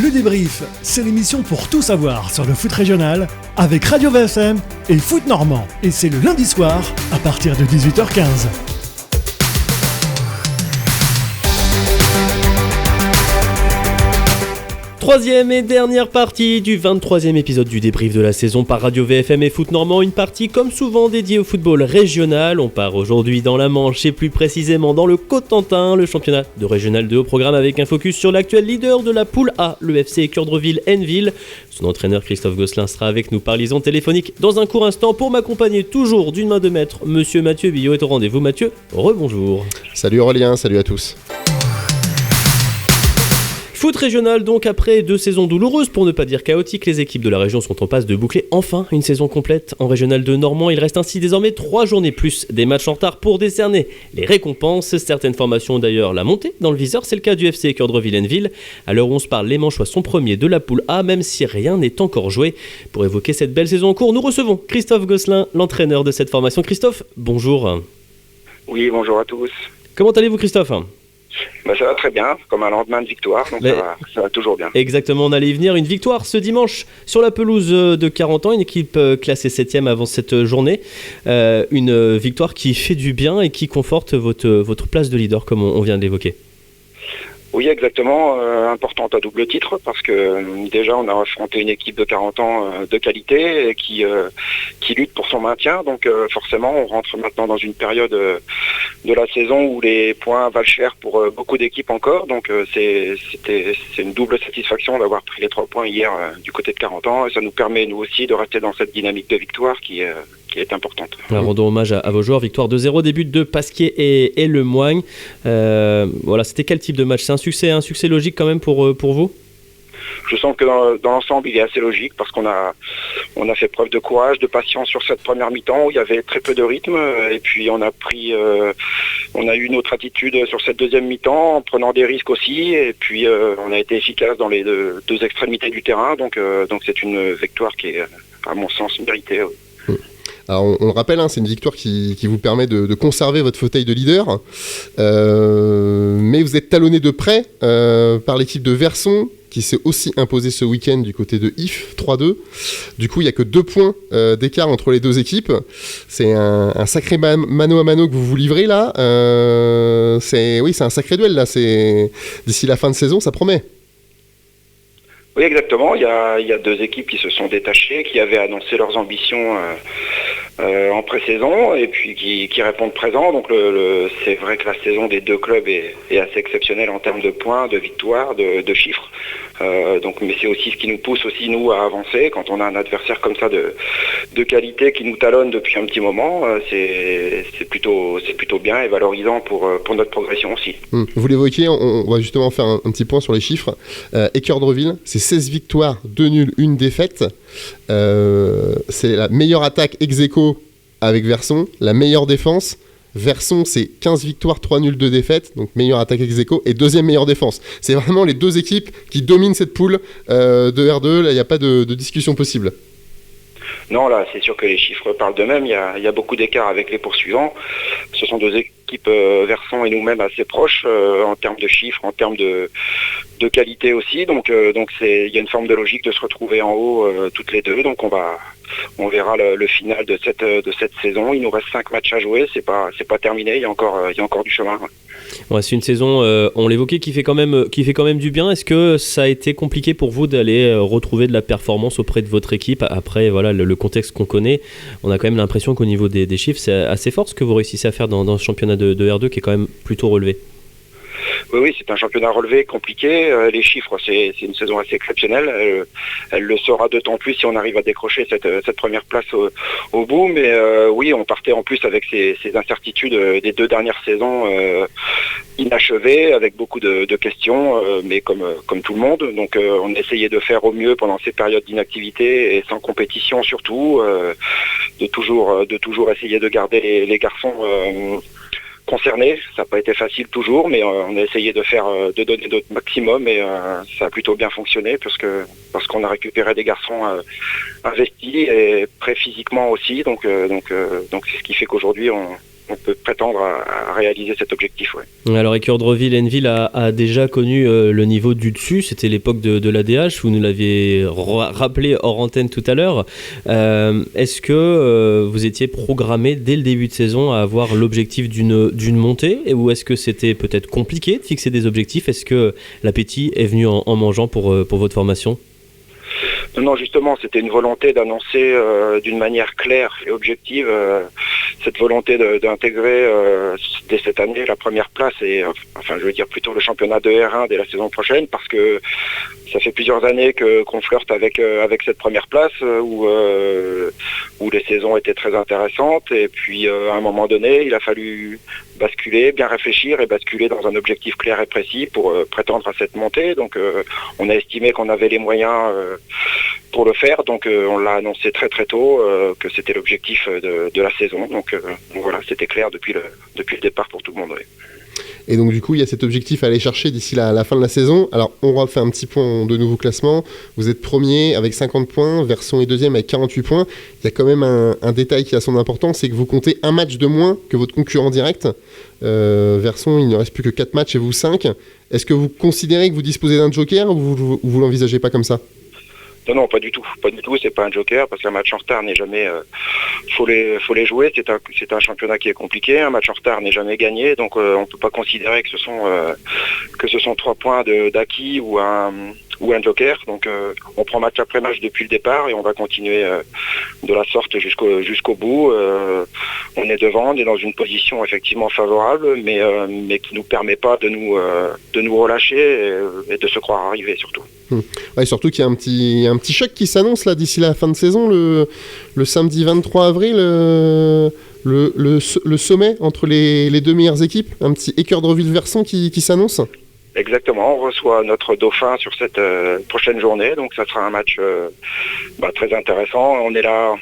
Le débrief, c'est l'émission pour tout savoir sur le foot régional avec Radio VFM et Foot Normand. Et c'est le lundi soir à partir de 18h15. Troisième et dernière partie du 23e épisode du débrief de la saison par Radio VFM et Foot Normand, une partie comme souvent dédiée au football régional. On part aujourd'hui dans la Manche et plus précisément dans le Cotentin, le championnat de régional 2 au programme avec un focus sur l'actuel leader de la poule A, le FC Équerdreville-Hainneville. Son entraîneur Christophe Gosselin sera avec nous par liaison téléphonique dans un court instant pour m'accompagner toujours d'une main de maître. Monsieur Mathieu Billot est au rendez-vous. Mathieu, rebonjour. Salut Aurélien, salut à tous. Foot régional donc, après 2 saisons douloureuses pour ne pas dire chaotiques, les équipes de la région sont en passe de boucler enfin une saison complète en régional 2 normand. Il reste ainsi désormais 3 journées plus des matchs en retard pour décerner les récompenses. Certaines formations ont d'ailleurs la montée dans le viseur, c'est le cas du FC Équerdreville-Hainneville. À l'heure où on se parle, les Manchois sont premiers de la poule A, même si rien n'est encore joué. Pour évoquer cette belle saison en cours, nous recevons Christophe Gosselin, l'entraîneur de cette formation. Christophe, bonjour. Oui, bonjour à tous. Comment allez-vous, Christophe ? Ça va très bien, comme un lendemain de victoire, donc ça va toujours bien. Exactement, on allait y venir. Une victoire ce dimanche sur la pelouse de 40 ans, une équipe classée 7e avant cette journée. Une victoire qui fait du bien et qui conforte votre place de leader, comme on vient de l'évoquer. Oui, exactement, importante à double titre, parce que déjà on a affronté une équipe de 40 ans de qualité et qui lutte pour son maintien, donc forcément on rentre maintenant dans une période de la saison où les points valent cher pour beaucoup d'équipes encore, donc c'est une double satisfaction d'avoir pris les 3 points hier du côté de 40 ans, et ça nous permet nous aussi de rester dans cette dynamique de victoire qui est importante. Rendons hommage à vos joueurs. Victoire 2-0, début de Pasquier et Lemoigne. Voilà, c'était quel type de match ? C'est un succès logique quand même pour vous ? Je sens que dans l'ensemble, il est assez logique parce qu'on a fait preuve de courage, de patience sur cette première mi-temps où il y avait très peu de rythme, et puis on a eu notre attitude sur cette deuxième mi-temps en prenant des risques aussi, et puis on a été efficace dans les deux extrémités du terrain, donc c'est une victoire qui est à mon sens méritée. Oui. Alors on le rappelle, c'est une victoire qui vous permet de conserver votre fauteuil de leader, mais vous êtes talonné de près par l'équipe de Verson, qui s'est aussi imposée ce week-end du côté de If, 3-2. Du coup, il n'y a que 2 points d'écart entre les 2 équipes. C'est un sacré mano à mano que vous vous livrez là. C'est un sacré duel là. D'ici la fin de saison, ça promet. Oui, exactement. Il y a 2 équipes qui se sont détachées, qui avaient annoncé leurs ambitions en pré-saison et puis qui répondent présent. Donc c'est vrai que la saison des 2 clubs est assez exceptionnelle en termes de points, de victoires, de chiffres. Mais c'est aussi ce qui nous pousse aussi nous à avancer quand on a un adversaire comme ça de qualité qui nous talonne depuis un petit moment. C'est plutôt bien et valorisant pour notre progression aussi. Vous l'évoquiez, on va justement faire un petit point sur les chiffres. Équerdreville, c'est 16 victoires, 2 nuls, 1 défaite. C'est la meilleure attaque ex-aequo avec Verson, la meilleure défense. Verson, c'est 15 victoires, 3 nuls, 2 défaites, donc meilleure attaque ex-aequo et 2e meilleure défense. C'est vraiment les 2 équipes qui dominent cette poule de R2, là il n'y a pas de discussion possible. Non, là, c'est sûr que les chiffres parlent d'eux-mêmes. Il y a beaucoup d'écart avec les poursuivants. Ce sont 2 équipes, Verson et nous-mêmes, assez proches en termes de chiffres, en termes de qualité aussi. Donc il y a une forme de logique de se retrouver en haut toutes les 2. Donc on verra le final de cette saison. Il nous reste 5 matchs à jouer. C'est pas terminé. Il y a encore du chemin. Ouais, c'est une saison, on l'évoquait, qui fait quand même du bien. Est-ce que ça a été compliqué pour vous d'aller retrouver de la performance auprès de votre équipe après le contexte qu'on connaît? On a quand même l'impression qu'au niveau des chiffres, c'est assez fort ce que vous réussissez à faire dans ce championnat de R2 qui est quand même plutôt relevé. Oui, c'est un championnat relevé, compliqué. Les chiffres, c'est une saison assez exceptionnelle. Elle le sera d'autant plus si on arrive à décrocher cette première place au bout. Mais oui, on partait en plus avec ces incertitudes des 2 dernières saisons inachevées, avec beaucoup de questions, mais comme tout le monde. Donc on essayait de faire au mieux pendant ces périodes d'inactivité et sans compétition surtout, de toujours essayer de garder les garçons concernés. Ça n'a pas été facile toujours, mais on a essayé de donner notre maximum et ça a plutôt bien fonctionné parce qu'on a récupéré des garçons investis et prêts physiquement aussi. Donc c'est ce qui fait qu'aujourd'hui prétendre à réaliser cet objectif. Ouais. Alors Écuerdreville-Hainneville a déjà connu le niveau du dessus, c'était l'époque de l'ADH, vous nous l'aviez rappelé hors antenne tout à l'heure. Est-ce que vous étiez programmé dès le début de saison à avoir l'objectif d'une montée, ou est-ce que c'était peut-être compliqué de fixer des objectifs? Est-ce que l'appétit est venu en mangeant pour votre formation? Non, justement, c'était une volonté d'annoncer d'une manière claire et objective cette volonté d'intégrer dès cette année la première place et je veux dire plutôt le championnat de R1 dès la saison prochaine, parce que ça fait plusieurs années qu'on flirte avec cette première place où les saisons étaient très intéressantes, et puis à un moment donné il a fallu basculer, bien réfléchir et basculer dans un objectif clair et précis pour prétendre à cette montée. Donc on a estimé qu'on avait les moyens pour le faire, donc on l'a annoncé très très tôt que c'était l'objectif de la saison. Donc voilà, c'était clair depuis le départ pour tout le monde. Oui. Et donc du coup, il y a cet objectif à aller chercher d'ici la fin de la saison. Alors, on refait un petit point de nouveau classement. Vous êtes premier avec 50 points, Verson est deuxième avec 48 points. Il y a quand même un détail qui a son importance, c'est que vous comptez un match de moins que votre concurrent direct. Verson, il ne reste plus que 4 matchs et vous 5. Est-ce que vous considérez que vous disposez d'un joker, ou vous l'envisagez pas comme ça ? Non, pas du tout. Pas du tout, c'est pas un joker, parce qu'un match en retard n'est jamais... faut les jouer, c'est un championnat qui est compliqué, un match en retard n'est jamais gagné, donc on peut pas considérer que ce sont 3 points d'acquis ou un joker. Donc on prend match après match depuis le départ et on va continuer de la sorte jusqu'au bout. On est devant, on est dans une position effectivement favorable, mais qui nous permet pas de nous relâcher et de se croire arriver surtout. Ouais, surtout qu'il y a un petit choc qui s'annonce là d'ici la fin de saison, le samedi 23 avril, le sommet entre les deux meilleures équipes, un petit Écuerdreville-Verson qui s'annonce. Exactement, on reçoit notre dauphin sur cette prochaine journée, donc ça sera un match très intéressant. On est là,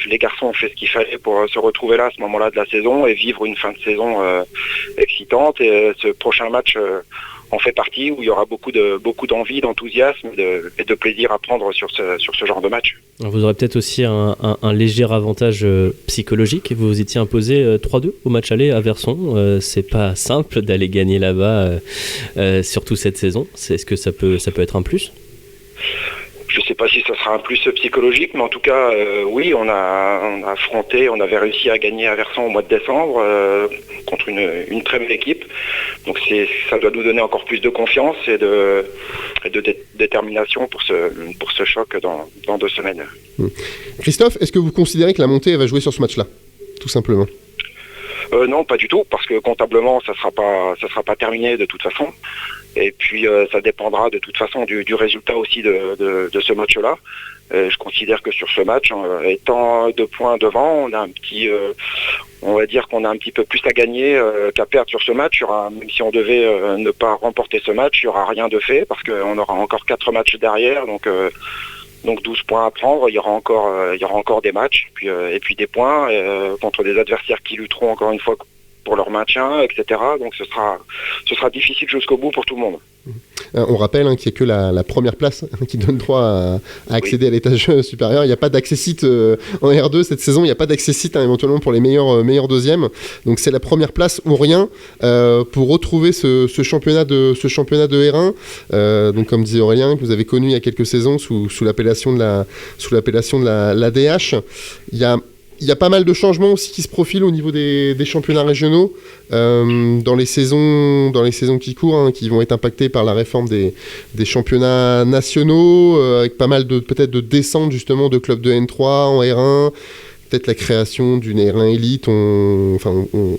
les garçons ont fait ce qu'il fallait pour se retrouver là à ce moment-là de la saison et vivre une fin de saison excitante. Et ce prochain match en fait partie, où il y aura beaucoup d'envie, d'enthousiasme et de plaisir à prendre sur ce genre de match. Vous aurez peut-être aussi un léger avantage psychologique. Vous vous étiez imposé 3-2 au match aller à Verson. C'est pas simple d'aller gagner là-bas, surtout cette saison. Est-ce que ça peut être un plus ? Je ne sais pas si ça sera un plus psychologique, mais en tout cas, oui, on avait réussi à gagner à Verson au mois de décembre contre une très belle équipe. Donc ça doit nous donner encore plus de confiance et de détermination pour ce choc dans 2 semaines. Christophe, est-ce que vous considérez que la montée va jouer sur ce match-là, tout simplement ? Non, pas du tout, parce que comptablement, ça sera pas terminé de toute façon. Et puis ça dépendra de toute façon du résultat aussi de ce match-là. Je considère que sur ce match, étant 2 points devant, on va dire qu'on a un petit peu plus à gagner qu'à perdre sur ce match. Même si on devait ne pas remporter ce match, il n'y aura rien de fait, parce qu'on aura encore 4 matchs derrière, donc 12 points à prendre. Il y aura encore des matchs, et puis des points contre des adversaires qui lutteront encore une fois pour leur maintien, etc. Donc ce sera difficile jusqu'au bout pour tout le monde. On rappelle qu'il n'y a que la première place qui donne droit à accéder à l'étage supérieur. Il n'y a pas d'accès-site en R2 cette saison. Il n'y a pas d'accès-site éventuellement pour les meilleurs deuxièmes. Donc c'est la première place ou rien pour retrouver ce championnat de R1. Donc comme disait Aurélien, que vous avez connu il y a quelques saisons sous l'appellation de la DH. Il y a pas mal de changements aussi qui se profilent au niveau des championnats régionaux dans les saisons qui courent, qui vont être impactées par la réforme des championnats nationaux, avec pas mal peut-être de descentes justement de clubs de N3 en R1, peut-être la création d'une R1 élite. On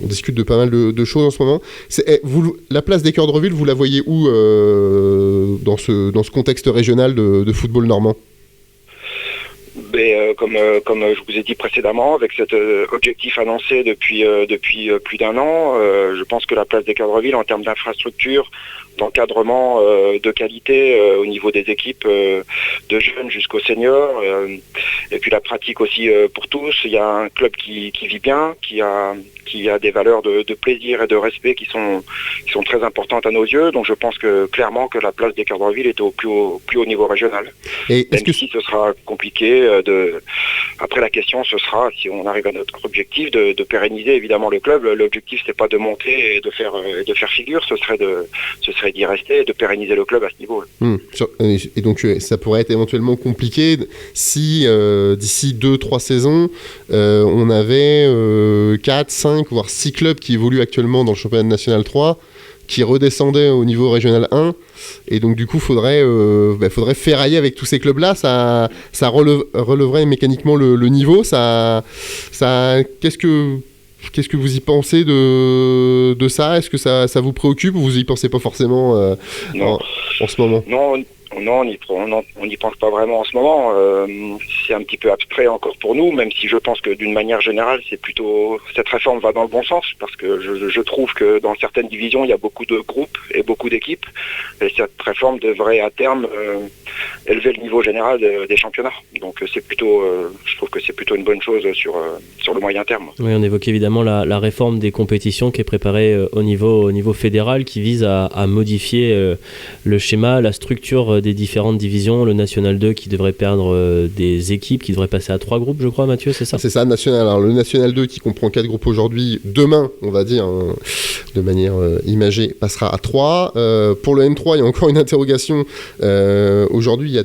discute de pas mal de choses en ce moment. La place d'Écuerdreville, vous la voyez où dans ce contexte régional de football normand ? Comme je vous ai dit précédemment, avec cet objectif annoncé depuis plus d'1 an, je pense que la place d'Écuerdreville, en termes d'infrastructure, d'encadrement de qualité au niveau des équipes de jeunes jusqu'aux seniors, et puis la pratique aussi pour tous. Il y a un club qui vit bien, qui a qui a des valeurs de plaisir et de respect qui sont très importantes à nos yeux. Donc je pense que clairement que la place des Cœurs de Ville est au plus haut niveau régional. Et Même si ce sera compliqué, après la question ce sera, si on arrive à notre objectif, de pérenniser évidemment le club. L'objectif c'est pas de monter et de faire figure, ce serait d'y rester et de pérenniser le club à ce niveau. Et donc ça pourrait être éventuellement compliqué si d'ici 2-3 saisons on avait 4, 5 voire 6 clubs qui évoluent actuellement dans le championnat national 3 qui redescendaient au niveau régional 1, et donc du coup faudrait ferrailler avec tous ces clubs là, ça releverait mécaniquement le niveau. Qu'est-ce que vous y pensez de ça? Est-ce que ça vous préoccupe ou vous y pensez pas forcément en ce moment? Non, on n'y pense pas vraiment en ce moment. C'est un petit peu abstrait encore pour nous, même si je pense que d'une manière générale, cette réforme va dans le bon sens, parce que je trouve que dans certaines divisions, il y a beaucoup de groupes et beaucoup d'équipes, et cette réforme devrait à terme élever le niveau général des championnats. Donc je trouve que c'est plutôt une bonne chose sur le moyen terme. Oui, on évoque évidemment la réforme des compétitions qui est préparée au niveau fédéral, qui vise à modifier le schéma, la structure des différentes divisions. Le National 2 qui devrait perdre des équipes, qui devrait passer à 3 groupes, je crois, Mathieu, c'est ça? C'est ça, National. Alors, le National 2 qui comprend 4 groupes aujourd'hui, demain, on va dire, de manière imagée, passera à 3. Pour le N3, il y a encore une interrogation. Aujourd'hui, il y a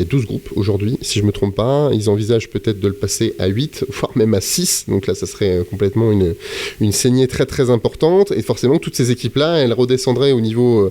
12 groupes aujourd'hui, si je ne me trompe pas. Ils envisagent peut-être de le passer à 8, voire même à 6. Donc là, ça serait complètement une saignée très très importante. Et forcément, toutes ces équipes-là, elles redescendraient au niveau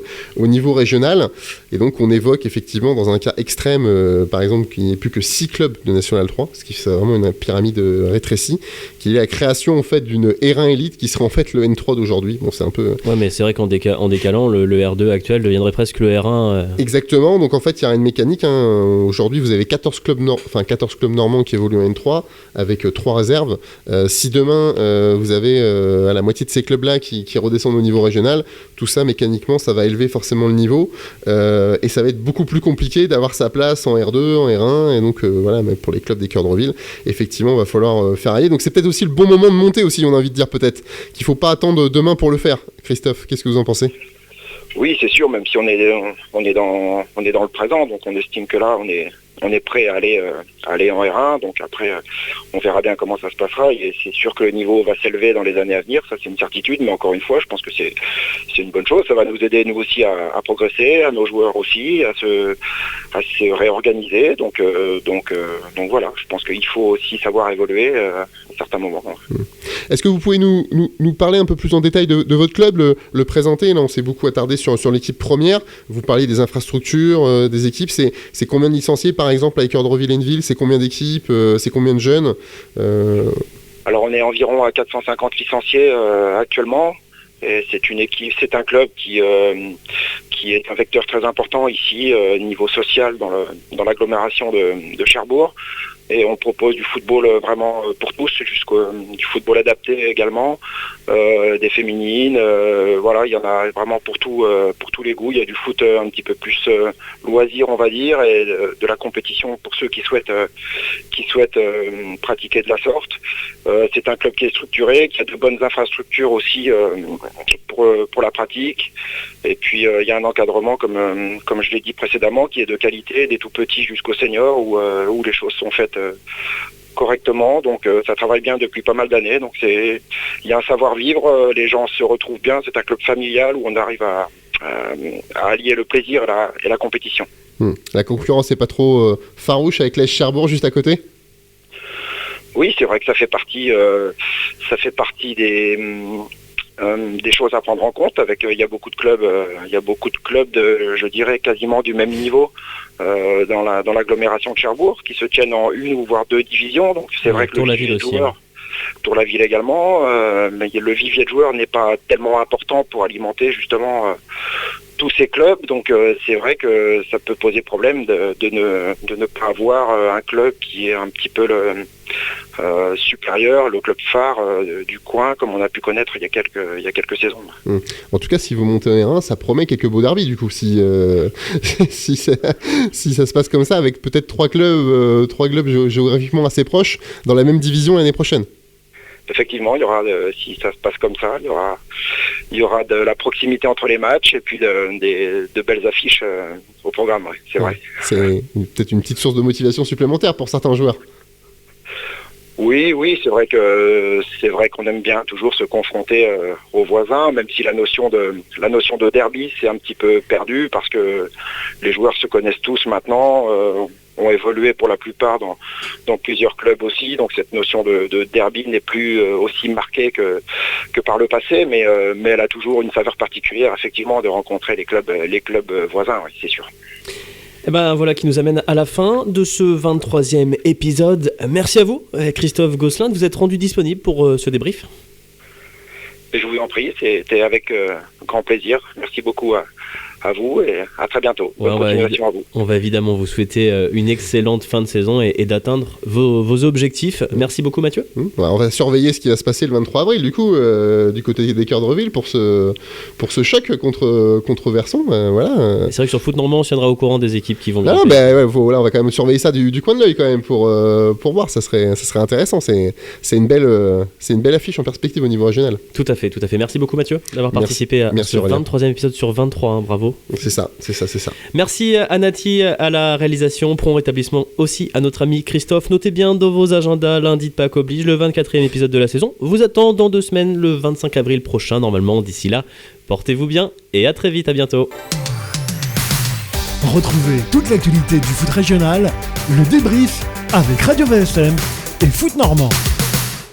régional. Et donc, on évoque effectivement, dans un cas extrême, par exemple, qu'il n'y ait plus que 6 clubs de National 3, ce qui fait vraiment une pyramide rétrécie, qu'il y ait la création en fait d'une R1 élite qui serait en fait le N3 d'aujourd'hui. Bon, c'est un peu... Ouais, mais c'est vrai qu'en décalant, le R2 actuel deviendrait presque le R1. Exactement. Donc en fait, il y a une mécanique. Aujourd'hui, vous avez 14 clubs normands qui évoluent en N3 avec 3 réserves. Si demain, vous avez à la moitié de ces clubs-là qui redescendent au niveau régional, tout ça, mécaniquement, ça va élever forcément le niveau. Et ça va être beaucoup plus compliqué d'avoir sa place en R2, en R1. Et donc, voilà, même pour les clubs des Cœurs de Ville, effectivement, il va falloir ferrailler. Donc c'est peut-être aussi le bon moment de monter aussi, on a envie de dire peut-être. Qu'il ne faut pas attendre demain pour le faire. Christophe, qu'est-ce que vous en pensez ? Oui, c'est sûr, même si on est dans le présent, donc on estime que là, on est prêt à aller en R1, donc après on verra bien comment ça se passera, et c'est sûr que le niveau va s'élever dans les années à venir, ça c'est une certitude, mais encore une fois je pense que c'est une bonne chose, ça va nous aider nous aussi à progresser, à nos joueurs aussi, à se réorganiser, donc voilà, je pense qu'il faut aussi savoir évoluer à certains moments. Est-ce que vous pouvez nous parler un peu plus en détail de votre club, le présenter? Là on s'est beaucoup attardé sur l'équipe première, vous parliez des infrastructures, des équipes, c'est combien de licenciés par exemple avec Cœurs de Ville, c'est combien d'équipes, c'est combien de jeunes? Alors on est environ à 450 licenciés actuellement, et c'est un club qui est un vecteur très important ici niveau social dans l'agglomération de Cherbourg. Et on propose du football vraiment pour tous, du football adapté également, des féminines, voilà, il y en a vraiment pour tous les goûts. Il y a du foot un petit peu plus loisir, on va dire, et de la compétition pour ceux qui souhaitent pratiquer de la sorte. C'est un club qui est structuré, qui a de bonnes infrastructures aussi pour la pratique. Et puis il y a un encadrement, comme je l'ai dit précédemment, qui est de qualité, des tout petits jusqu'aux seniors, où les choses sont faites correctement, donc ça travaille bien depuis pas mal d'années, donc il y a un savoir-vivre, les gens se retrouvent bien, c'est un club familial où on arrive à allier le plaisir et la compétition. La concurrence n'est pas trop farouche avec l'AS Cherbourg juste à côté? Oui, c'est vrai que ça fait partie des choses à prendre en compte. Il y a beaucoup de clubs, je dirais quasiment du même niveau dans l'agglomération de Cherbourg, qui se tiennent en une ou voire deux divisions. Donc c'est vrai que le vivier de joueurs, pour la ville également, mais le vivier de joueurs n'est pas tellement important pour alimenter justement tous ces clubs. Donc c'est vrai que ça peut poser problème de ne pas avoir un club qui est un petit peu supérieur, le club phare du coin, comme on a pu connaître il y a quelques saisons. En tout cas, si vous montez en R1, ça promet quelques beaux derbies du coup, si ça se passe comme ça, avec peut-être trois clubs géographiquement assez proches dans la même division l'année prochaine. effectivement, il y aura, si ça se passe comme ça, il y aura de la proximité entre les matchs et puis de belles affiches au programme. Ouais, c'est vrai. C'est peut-être une petite source de motivation supplémentaire pour certains joueurs. Oui, c'est vrai qu'on aime bien toujours se confronter aux voisins, même si la notion de derby c'est un petit peu perdu parce que les joueurs se connaissent tous maintenant, ont évolué pour la plupart dans plusieurs clubs aussi, donc cette notion de derby n'est plus aussi marquée que par le passé, mais elle a toujours une saveur particulière effectivement de rencontrer les clubs voisins, oui, c'est sûr. Et ben voilà qui nous amène à la fin de ce 23e épisode. Merci à vous, Christophe Gosselin, de vous être rendu disponible pour ce débrief. Et je vous en prie, c'était avec grand plaisir. Merci beaucoup à vous et à très bientôt. Bonne continuation à vous. On va évidemment vous souhaiter une excellente fin de saison et d'atteindre vos objectifs. Merci beaucoup, Mathieu. On va surveiller ce qui va se passer le 23 avril du coup du côté des Cœurs de Reville pour ce choc contre Verson. Voilà. C'est vrai que sur Foot Normand on tiendra au courant des équipes qui vont on va quand même surveiller ça du coin de l'œil quand même pour voir. Ça serait intéressant. C'est une belle affiche en perspective au niveau régional. Tout à fait. Merci beaucoup, Mathieu, d'avoir participé à ce 23e épisode sur 23. Hein, bravo. C'est ça. Merci à Nati à la réalisation, prompt rétablissement aussi à notre ami Christophe. Notez bien dans vos agendas, lundi de Pâques oblige, le 24e épisode de la saison vous attend dans 2 semaines, le 25 avril prochain normalement. D'ici là, portez-vous bien et à très vite, à bientôt. Retrouvez toute l'actualité du foot régional, le débrief avec Radio VSM et Foot Normand.